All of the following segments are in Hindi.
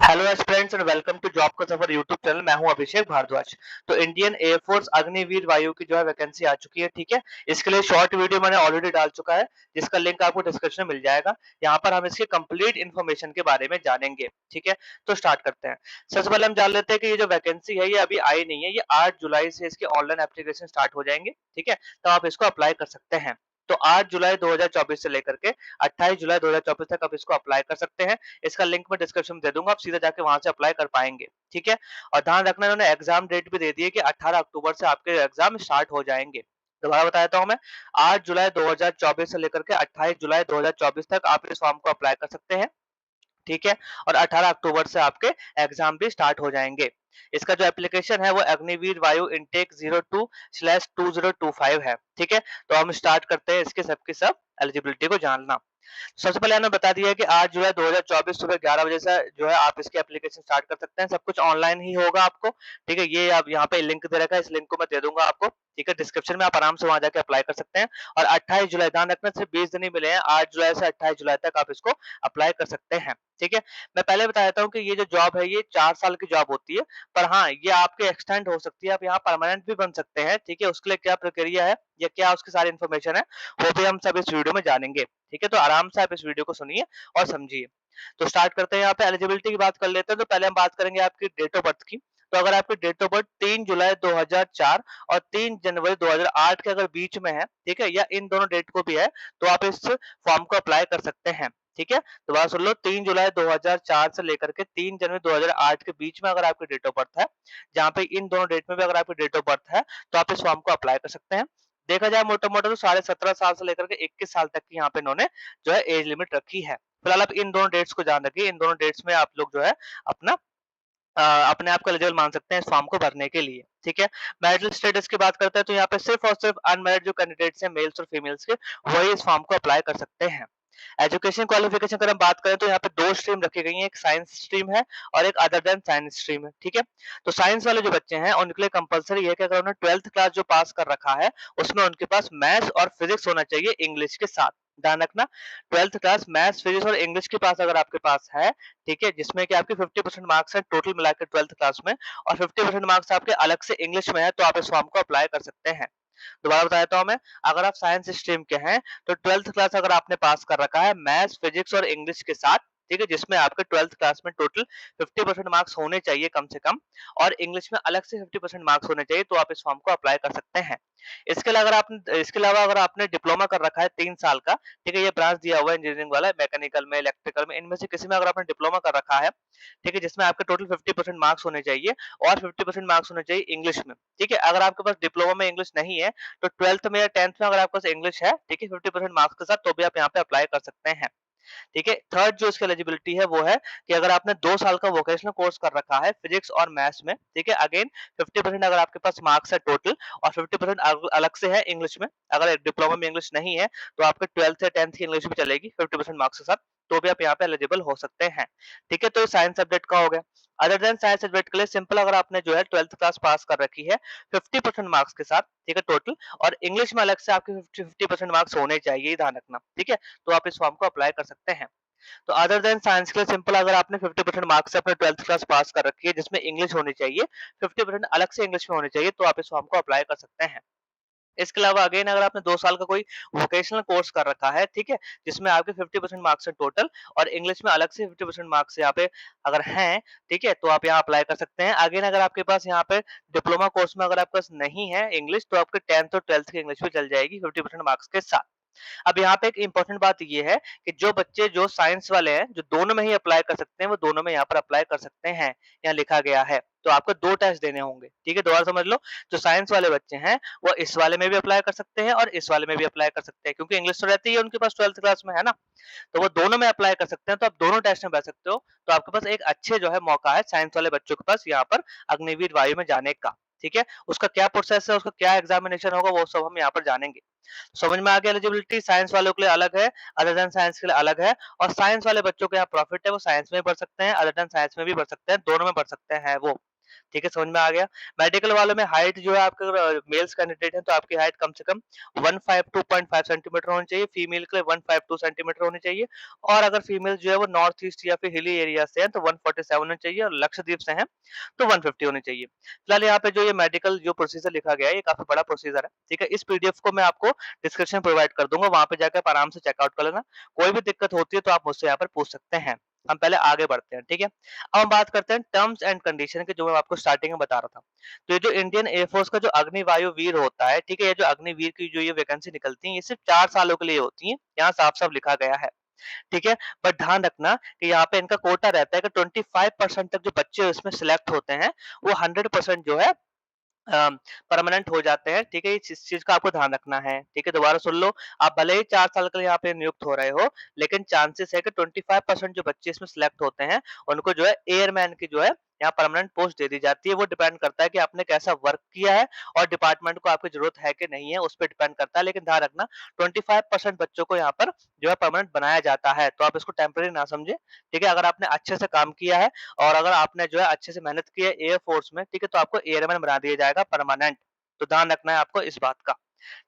Hello aspirants and welcome to job का सफर यूट्यूब चैनल। मैं हूं अभिषेक भारद्वाज। तो इंडियन एयरफोर्स अग्निवीर वायु की जो है वैकेंसी आ चुकी है, ठीक है। इसके लिए शॉर्ट वीडियो मैंने ऑलरेडी डाल चुका है, जिसका लिंक आपको डिस्क्रिप्शन में मिल जाएगा। यहाँ पर हम इसके कंप्लीट इन्फॉर्मेशन के बारे में जानेंगे, ठीक है। तो स्टार्ट करते हैं। सबसे पहले हम जान लेते हैं कि ये जो वैकेंसी है ये अभी आई नहीं है, ये 8 जुलाई से इसके ऑनलाइन एप्लीकेशन स्टार्ट हो जाएंगे, ठीक है। तो आप इसको अप्लाई कर सकते हैं। तो 8 जुलाई 2024 से लेकर के 28 जुलाई 2024 तक आप इसको अप्लाई कर सकते हैं। इसका लिंक मैं डिस्क्रिप्शन में दे दूंगा, आप सीधा जाके वहां से अप्लाई कर पाएंगे, ठीक है। और ध्यान रखना, इन्होंने एग्जाम डेट भी दे दी है कि 18 अक्टूबर से आपके एग्जाम स्टार्ट हो जाएंगे। दोबारा बता देता हूं मैं, 8 जुलाई 2024 से लेकर के 28 जुलाई 2024 तक आप इस फॉर्म को अप्लाई कर सकते हैं, ठीक है। और 18 अक्टूबर से आपके एग्जाम भी स्टार्ट हो जाएंगे। इसका जो एप्लीकेशन है वो अग्निवीर वायु इनटेक 02/2025 है, ठीक है। तो हम स्टार्ट करते हैं इसके सबकी सब एलिजिबिलिटी को जानना। सबसे पहले हमने बता दिया है कि 8 जुलाई 2024 सुबह 11 बजे से जो है आप इसकी एप्लीकेशन स्टार्ट कर सकते हैं। सब कुछ ऑनलाइन ही होगा आपको, ठीक है। ये आप यहाँ पे लिंक दे रखा है, इस लिंक को मैं दे दूंगा आपको, ठीक है। डिस्क्रिप्शन में आप आराम से वहां जाके अप्लाई कर सकते हैं। और 28 जुलाई, ध्यान रखना सिर्फ 20 दिन ही मिले हैं, 8 जुलाई से 28 जुलाई तक आप इसको अप्लाई कर सकते हैं, ठीक है। मैं पहले बता देता हूँ कि ये जो जॉब है ये 4 साल की जॉब होती है, पर हाँ ये आपके एक्सटेंड हो सकती है, आप यहाँ परमानेंट भी बन सकते हैं, ठीक है। उसके लिए क्या प्रक्रिया है या क्या उसकी सारी इन्फॉर्मेशन है वो भी हम सब इस वीडियो में जानेंगे, ठीक है। तो आराम से आप इस वीडियो को सुनिए और समझिए। तो स्टार्ट करते हैं। यहाँ पे एलिजिबिलिटी की बात कर लेते हैं। तो पहले हम बात करेंगे आपकी डेट ऑफ बर्थ की। तो अगर आपकी डेट ऑफ बर्थ 3 जुलाई 2004 और 3 जनवरी 2008 के अगर बीच में है, ठीक है, या इन दोनों डेट को भी है, तो आप इस फॉर्म को अप्लाई कर सकते हैं, ठीक है। दोबारा सुन लो, 3 जुलाई 2004 से लेकर के 3 जनवरी 2008 के बीच में अगर आपकी डेट ऑफ बर्थ है, जहाँ पे इन दोनों डेट में भी अगर आपकी डेट ऑफ बर्थ है, तो आप इस फॉर्म को अप्लाई कर सकते हैं। देखा जाए मोटा-मोटा तो 17.5 साल से लेकर के 21 साल तक की यहाँ पे इन्होंने जो है एज लिमिट रखी है। फिलहाल आप इन दोनों डेट्स को ध्यान रखिए, इन दोनों डेट्स में आप लोग जो है अपना अपने आप को एलिजिबल मान सकते हैं इस फॉर्म को भरने के लिए, ठीक है। मैरिटल स्टेटस की बात करते हैं तो यहाँ पे सिर्फ और सिर्फ अनमैरिड जो कैंडिडेट्स हैं, मेल्स और फीमेल्स के, वही इस फॉर्म को अप्लाई कर सकते हैं। एजुकेशन क्वालिफिकेशन अगर हम बात करें तो यहाँ पे 2 स्ट्रीम रखी गई हैं, एक साइंस स्ट्रीम है और एक अदर देन साइंस स्ट्रीम है, ठीक है। तो साइंस वाले जो बच्चे हैं उनके लिए कंपल्सरी है कि अगर उन्होंने 12th क्लास जो पास कर रखा है, उसमें उनके पास मैथ्स और फिजिक्स होना चाहिए इंग्लिश के साथ। ध्यान रखना, 12th क्लास मैथ्स, फिजिक्स और इंग्लिश के पास अगर आपके पास है, ठीक है, जिसमें कि आपके 50% मार्क्स हैं टोटल मिला के 12th क्लास में, और 50% मार्क्स आपके अलग से इंग्लिश में है, तो आप इस फॉर्म को अप्लाई कर सकते हैं। दोबारा बता देता हूँ मैं, अगर आप साइंस स्ट्रीम के हैं तो 12th क्लास अगर आपने पास कर रखा है मैथ्स, फिजिक्स और इंग्लिश के साथ, ठीक है, जिसमें आपके 12th क्लास में टोटल 50% मार्क्स होने चाहिए कम से कम, और इंग्लिश में अलग से 50% मार्क्स होने चाहिए, तो आप इस फॉर्म को अप्लाई कर सकते हैं। इसके अलावा अगर आपने डिप्लोमा कर रखा है 3 साल का, ठीक है, ये ब्रांच दिया हुआ है इंजीनियरिंग वाला, मैकेनिकल में, इलेक्ट्रिकल में, इनमें से किसी में अगर आपने डिप्लोमा कर रखा है, ठीक है, जिसमें आपके टोटल 50% मार्क्स होने चाहिए और 50% मार्क्स होने चाहिए इंग्लिश में, ठीक है। अगर आपके पास डिप्लोमा में इंग्लिश नहीं है, तो 12th में या 10th में अगर आपके पास इंग्लिश है, ठीक है, 50% मार्क्स के साथ, तो भी आप यहाँ पे अप्लाई कर सकते हैं, ठीक है। थर्ड जो इसकी एलिजिबिलिटी है वो है कि अगर आपने 2 साल का वोकेशनल कोर्स कर रखा है फिजिक्स और मैथ्स में, ठीक है, अगेन 50% अगर आपके पास मार्क्स है टोटल, और 50% अलग से है इंग्लिश में। अगर डिप्लोमा में इंग्लिश नहीं है, तो आपके 12th या 10th की इंग्लिश भी चलेगी 50% मार्क्स के साथ, तो भी आप यहाँ पे एलिजिबल हो सकते हैं, ठीक है। तो ये साइंस सब्जेक्ट का हो गया। अदर देन साइंस सब्जेक्ट के लिए सिंपल, अगर आपने जो है 12th क्लास पास कर रखी है 50% मार्क्स के साथ, ठीक है, टोटल, और इंग्लिश में अलग से आपके 50% मार्क्स होने चाहिए, ध्यान रखना, ठीक है। तो आप इस फॉर्म को अप्लाई कर सकते हैं। तो अदर देन साइंस के लिए सिंपल, अगर आपने 50% मार्क्स से अपने 12th क्लास पास कर रखी है, जिसमें इंग्लिश होनी चाहिए, 50% अलग से इंग्लिश में होनी चाहिए, तो आप इस फॉर्म को अप्लाई कर सकते हैं। इसके अलावा अगेन अगर आपने 2 साल का कोई वोकेशनल कोर्स कर रखा है, ठीक है, जिसमें आपके 50% मार्क्स हैं टोटल, और इंग्लिश में अलग से 50% मार्क्स यहाँ पे अगर हैं, ठीक है, तो आप यहाँ अप्लाई कर सकते हैं। अगेन अगर आपके पास यहाँ पे डिप्लोमा कोर्स में अगर आपके पास नहीं है इंग्लिश, तो आपके 10th और 12th की इंग्लिश भी चल जाएगी 50% मार्क्स के साथ। अब यहाँ पे एक इंपॉर्टेंट बात ये है कि जो बच्चे जो साइंस वाले हैं, जो दोनों में ही अप्लाई कर सकते हैं, वो दोनों में यहाँ पर अप्लाई कर सकते हैं, यहाँ लिखा गया है। तो आपको 2 टेस्ट देने होंगे, ठीक है, दोबारा समझ लो। जो साइंस वाले बच्चे हैं, वो इस वाले में भी अप्लाई कर सकते हैं और इस वाले में भी अप्लाई कर सकते हैं, क्योंकि इंग्लिश तो रहती है उनके पास 12th क्लास में, है ना? तो वो दोनों में अप्लाई कर सकते हैं, तो आप दोनों टेस्ट में बैठ सकते हो। तो आपके पास एक अच्छे जो है मौका है साइंस वाले बच्चों के पास यहाँ पर अग्निवीर वायु में जाने का, ठीक है। उसका क्या प्रोसेस है, उसका क्या एग्जामिनेशन होगा, वो सब हम यहाँ पर जानेंगे। समझ में आ गया? एलिजिबिलिटी साइंस वालों के लिए अलग है, अदर देन साइंस के लिए अलग है, और साइंस वाले बच्चों को यहाँ प्रॉफिट है, वो साइंस में भी पढ़ सकते हैं, अदर देन साइंस में भी पढ़ सकते हैं, दोनों में पढ़ सकते हैं वो। ठीक है, समझ में आ गया। मेडिकल वालों में हाइट जो है आपके अगर मेल्स कैंडिडेट हैं तो आपकी हाइट कम से कम 152.5 सेंटीमीटर होनी चाहिए, फीमेल के लिए 152 सेंटीमीटर होनी चाहिए और अगर फीमेल जो है वो नॉर्थ ईस्ट या फिर हिली एरिया से है तो 147 होनी चाहिए और लक्षद्वीप से हैं तो 150 होनी चाहिए। फिलहाल यहाँ पे जो ये मेडिकल जो प्रोसीजर लिखा गया है ये काफ़ी बड़ा प्रोसीजर है, ठीक है? इस पीडीएफ को मैं आपको डिस्क्रिप्शन प्रोवाइड कर दूँगा, वहाँ पे जाकर आप आराम से चेकआउट कर लेना। कोई भी दिक्कत होती है तो आप मुझसे यहाँ पर पूछ सकते हैं। हम पहले आगे बढ़ते हैं, ठीक है? अब हम बात करते हैं टर्म्स एंड कंडीशन की जो मैं आपको स्टार्टिंग में बता रहा था। तो ये जो इंडियन एयरफोर्स का जो अग्निवायु वीर होता है, ठीक है? ये जो अग्निवीर की जो ये वैकेंसी निकलती है, ये सिर्फ़ 4 सालों के लिए होती है। यहाँ साफ-साफ लिखा गया है, ठीक है? बट ध्यान रखना कि यहाँ पे इनका कोटा रहता है कि 25% तक जो बच्चे इसमें सिलेक्ट होते हैं, वो 100% जो है अ, परमानेंट हो जाते हैं, ठीक है? इस चीज़ का आपको ध्यान रखना है, ठीक है? दोबारा सुन लो, आप भले ही 4 साल के लिए यहाँ पे नियुक्त हो रहे हो, लेकिन चांसेस है कि 25% जो बच्चे इसमें सिलेक्ट होते हैं, उनको जो है एयरमैन की जो है यहाँ परमानेंट पोस्ट दे दी जाती है। वो डिपेंड करता है कि आपने कैसा वर्क किया है और डिपार्टमेंट को आपकी ज़रूरत है कि नहीं है, उस पे डिपेंड करता है। लेकिन ध्यान रखना 25% बच्चों को यहाँ पर जो है परमानेंट बनाया जाता है, तो आप इसको टेम्परेरी ना समझें, ठीक है? अगर आपने अच्छे से काम किया है और अगर आपने जो है अच्छे से मेहनत की है एयर फोर्स में, ठीक है? तो आपको एयरमैन बना दिया जाएगा परमानेंट। तो ध्यान रखना है आपको इस बात का।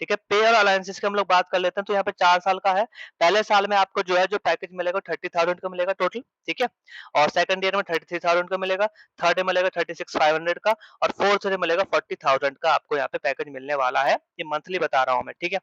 ठीक है? पे और अलाउंसेस की हम लोग बात कर लेते हैं तो यहाँ पे 4 साल का है। पहले साल में आपको जो है जो पैकेज मिलेगा 30,000 का मिलेगा टोटल, ठीक है? और सेकंड ईयर में 33,000 का मिलेगा, थर्ड में मिलेगा 36,500 का और फोर्थ में मिलेगा 40,000 का आपको यहाँ पे पैकेज मिलने वाला है। ये मंथली बता रहा हूँ मैं, ठीक है?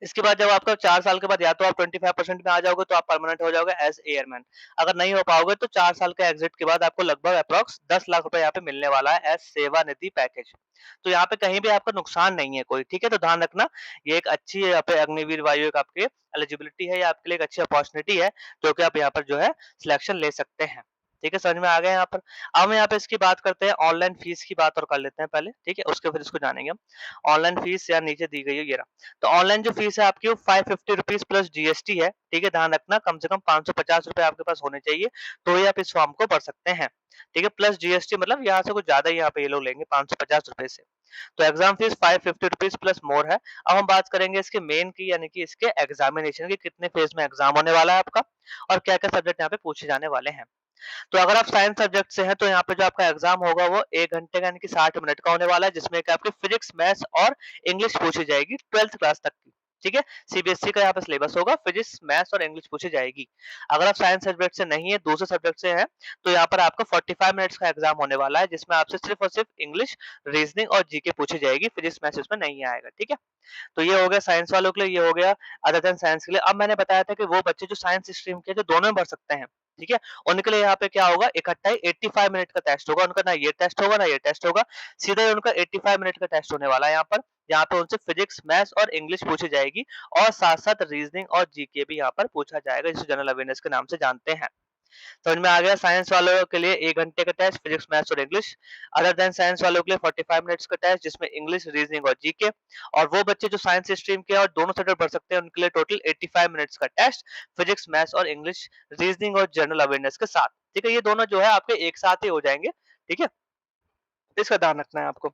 इसके बाद जब आपका 4 साल के बाद या तो आप 25% में आ जाओगे तो आप परमानेंट हो जाओगे एज़ एयरमैन। अगर नहीं हो पाओगे तो 4 साल के एग्ज़िट के बाद आपको लगभग एप्रॉक्स 10 लाख रुपए यहाँ पे मिलने वाला है एज़ सेवानिधि पैकेज। तो यहाँ पे कहीं भी आपका नुकसान नहीं है कोई, ठीक है? तो ध्यान रखना ये एक अच्छी यहाँ पे अग्निवीर वायु एक आपके एलिजिबिलिटी है, ये आपके लिए एक अच्छी अपॉर्च्युनिटी है, जो कि आप यहाँ पर जो है सिलेक्शन ले सकते हैं। ठीक है, समझ में आ गया यहाँ पर? अब हम यहाँ पे इसकी बात करते हैं ऑनलाइन फीस की बात और कर लेते हैं पहले, ठीक है? उसके फिर इसको जानेंगे हम। ऑनलाइन फीस यहाँ नीचे दी गई है, ये रहा। तो ऑनलाइन जो फीस है आपकी वो 550 रुपीज़ प्लस जीएसटी है, ठीक है? ध्यान रखना कम से कम 550 रुपए आपके पास होने चाहिए, तो ही आप इस फॉर्म को भर सकते हैं, ठीक है? प्लस जीएसटी मतलब यहाँ से कुछ ज़्यादा ही यहाँ पे ये लोग लेंगे 550 रुपए से। तो एग्ज़ाम फीस 550 रुपीज़ प्लस मोर है। अब हम बात करेंगे इसके मेन की यानी कि इसके एग्ज़ामिनेशन की कितने फेज़ में एग्ज़ाम होने वाला है आपका और क्या-क्या सब्जेक्ट यहाँ पे पूछे जाने वाले हैं। तो अगर आप साइंस सब्जेक्ट से हैं तो यहाँ पे जो आपका एग्जाम होगा वो 1 घंटे का यानी कि 60 मिनट का होने वाला है जिसमें कि आपकी फिजिक्स, मैथ्स और इंग्लिश पूछी जाएगी 12th क्लास तक की। ठीक है? सीबीएसई का यहाँ पे सिलेबस होगा, फिजिक्स, मैथ्स और इंग्लिश पूछी जाएगी। अगर आप साइंस सब्जेक्ट से नहीं है, दूसरे सब्जेक्ट से हैं, तो यहाँ पर आपका 45 मिनट्स का एग्जाम होने वाला है जिसमें आपसे सिर्फ और सिर्फ इंग्लिश, रीजनिंग और जीके पूछी जाएगी, फिजिक्स, मैथ्स इसमें नहीं आएगा। ठीक है? तो ये हो गया साइंस वालों के लिए, ये हो गया अदर देन साइंस के लिए। अब मैंने बताया था कि वो बच्चे जो साइंस स्ट्रीम के जो दोनों में भर सकते हैं, ठीक है? उनके लिए यहाँ पे क्या होगा इकट्ठा ही 85 मिनट का टेस्ट होगा, उनका ना ये टेस्ट होगा, ना ये टेस्ट होगा, सीधा ही उनका 85 मिनट का टेस्ट होने वाला है यहाँ पर। यहाँ पे उनसे फिजिक्स, मैथ्स और इंग्लिश पूछी जाएगी और साथ-साथ रीजनिंग और जीके भी यहाँ पर पूछा जाएगा, जिसे जनरल अवेयरनेस के नाम से जानते हैं। समझ में आ गया? साइंस वालों के लिए 1 घंटे का टेस्ट फिजिक्स, मैथ्स और इंग्लिश। अदर देन साइंस वालों के लिए 45 मिनट्स का टेस्ट जिसमें इंग्लिश, रीजनिंग और जीके और वो बच्चे जो साइंस स्ट्रीम के और दोनों सब्जेक्ट पढ़ सकते हैं उनके लिए टोटल 85 मिनट्स का टेस्ट फिजिक्स, मैथ्स और इंग्लिश, रीजनिंग और जनरल अवेयरनेस के साथ। ठीक है? ये दोनों जो है आपके एक साथ ही हो जाएँगे। ठीक है? इसका ध्यान रखना है आपको।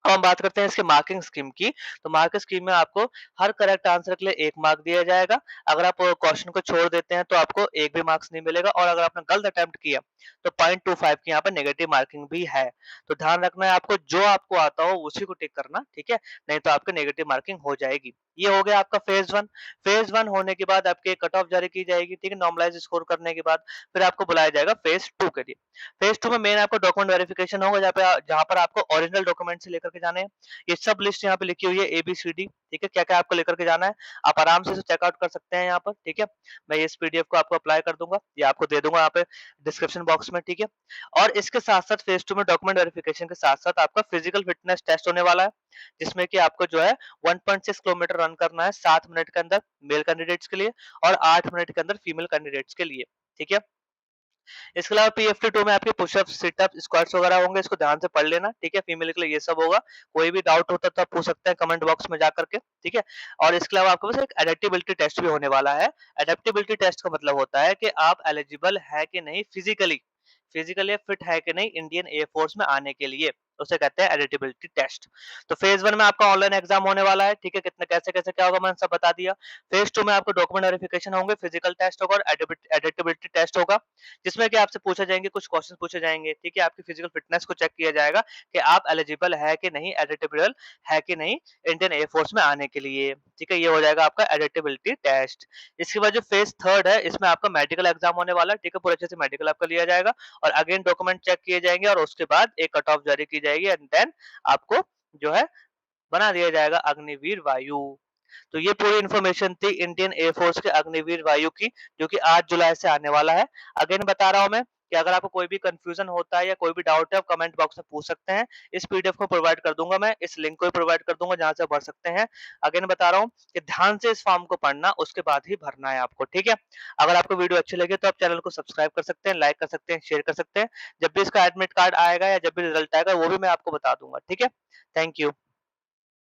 अब हम बात करते हैं इसके मार्किंग स्कीम की। तो मार्किंग स्कीम में आपको हर करेक्ट आंसर के लिए 1 मार्क दिया जाएगा। अगर आप क्वेश्चन को छोड़ देते हैं तो आपको 1 भी मार्क्स नहीं मिलेगा और अगर आपने गलत अटेम्प्ट किया तो 0.25 की यहाँ पे नेगेटिव मार्किंग भी है। तो ध्यान रखना है आपको जो आपको आता हो उसी को टिक करना, ठीक है? नहीं तो आपकी नेगेटिव मार्किंग हो जाएगी। ये हो गया आपका फेज़ 1। फेज़ 1 होने के बाद आपकी कट ऑफ जारी की जाएगी, ठीक है? नॉर्मलाइज़ स्कोर करने के बाद फिर आपको बुलाया जाएगा फेज़ 2 के लिए। फेज़ 2 में मेन आपको डॉक्यूमेंट वेरिफिकेशन होगा जहाँ पर आपको ओरिजिनल डॉक्यूमेंट से लेकर के जाने हैं। ये सब लिस्ट यहाँ पे लिखी हुई है एबीसीडी, ठीक है? क्या-क्या आपको लेकर के जाना है, आप आराम से इसे चेकआउट कर सकते हैं यहाँ पर, ठीक है? मैं इस पीडीएफ को आपको अप्लाई कर दूँगा, ये आपको दे दूँगा यहाँ पे डिस्क्रिप्शन बॉक्स में, ठीक है? और इसके साथ-साथ फेज़ 2 में डॉक्यूमेंट वेरिफिकेशन के साथ-साथ आपका फिजिकल फिटनेस टेस्ट होने वाला है, जिसमें कि आपको जो है 1.6 किलोमीटर रन करना है 7 मिनट के अंदर मेल कैंडिडेट्स के लिए और 8 मिनट के अंदर फीमेल कैंडिडेट्स के लिए, ठीक है? इसके अलावा पीएफटी 2 में आपके पुशअप, सिटअप, स्क्वाट्स वगैरह होंगे, इसको ध्यान से पढ़ लेना, ठीक है? फीमेल के लिए ये सब होगा। कोई भी डाउट होता है तो आप पूछ सकते हैं कमेंट बॉक्स में जा करके, ठीक है? और इसके अलावा आपके पास एक एडेप्टेबिलिटी टेस्ट भी होने वाला है। एडेप्टेबिलिटी टेस्ट का मतलब होता है कि आप एलिजिबल है कि नहीं फिजिकली, फिजिकली फिट है कि नहीं इंडियन एयर फोर्स में आने के लिए, उसे कहते हैं एडेप्टेबिलिटी टेस्ट। तो फेज 1 में आपका ऑनलाइन एग्जाम होने वाला है, ठीक है? कितने कैसे-कैसे क्या होगा मैंने सब बता दिया। फेज 2 में आपको डॉक्यूमेंट वेरिफिकेशन होंगे, फिजिकल टेस्ट होगा और एडेप्टेबिलिटी टेस्ट होगा। जिसमें कि आपसे पूछे जाएँगे कुछ क्वेश्चन पूछे जाएँगे, ठीक है? आपकी फिजिकल फिटनेस को चेक किया जाएगा कि आप एलिजिबल है कि नहीं, एलिजिबल है कि नहीं इंडियन एयर फोर्स में आने के लिए, ठीक है? ये हो जाएगा आपका एडिटिबिलिटी टेस्ट। इसके बाद जो फेज़ 3 है, इसमें आपका मेडिकल एग्ज़ाम होने वाला है, ठीक है? पूरे अच्छे से मेडिकल आपका लिया जाएगा और अगेन डॉक्यूमेंट चेक किए जाएँगे और उसके बाद एक कट ऑफ जारी की जाएगी एंड देन आपको जो है बना दिया जाएगा अग्निवीर वायु। तो ये पूरी इन्फॉर्मेशन थी इंडियन एयर फोर्स के अग्निवीर वायु की, जो कि 8 जुलाई से आने वाला है। अगेन बता रहा हूँ मैं कि अगर आपको कोई भी कन्फ्यूजन होता है या कोई भी डाउट है, आप कमेंट बॉक्स में पूछ सकते हैं। इस पीडीएफ को प्रोवाइड कर दूँगा मैं, इस लिंक को भी प्रोवाइड कर दूँगा जहाँ से आप भर सकते हैं। अगेन बता रहा हूँ कि ध्यान से इस फॉर्म को पढ़ना, उसके बाद ही भरना है आपको, ठीक है? अगर आपको वीडियो अच्छी लगे तो आप चैनल को सब्सक्राइब कर सकते हैं, लाइक कर सकते हैं, शेयर कर सकते हैं। जब भी इसका एडमिट कार्ड आएगा या जब भी रिजल्ट आएगा, वो भी मैं आपको बता दूँगा, ठीक है? Thank you.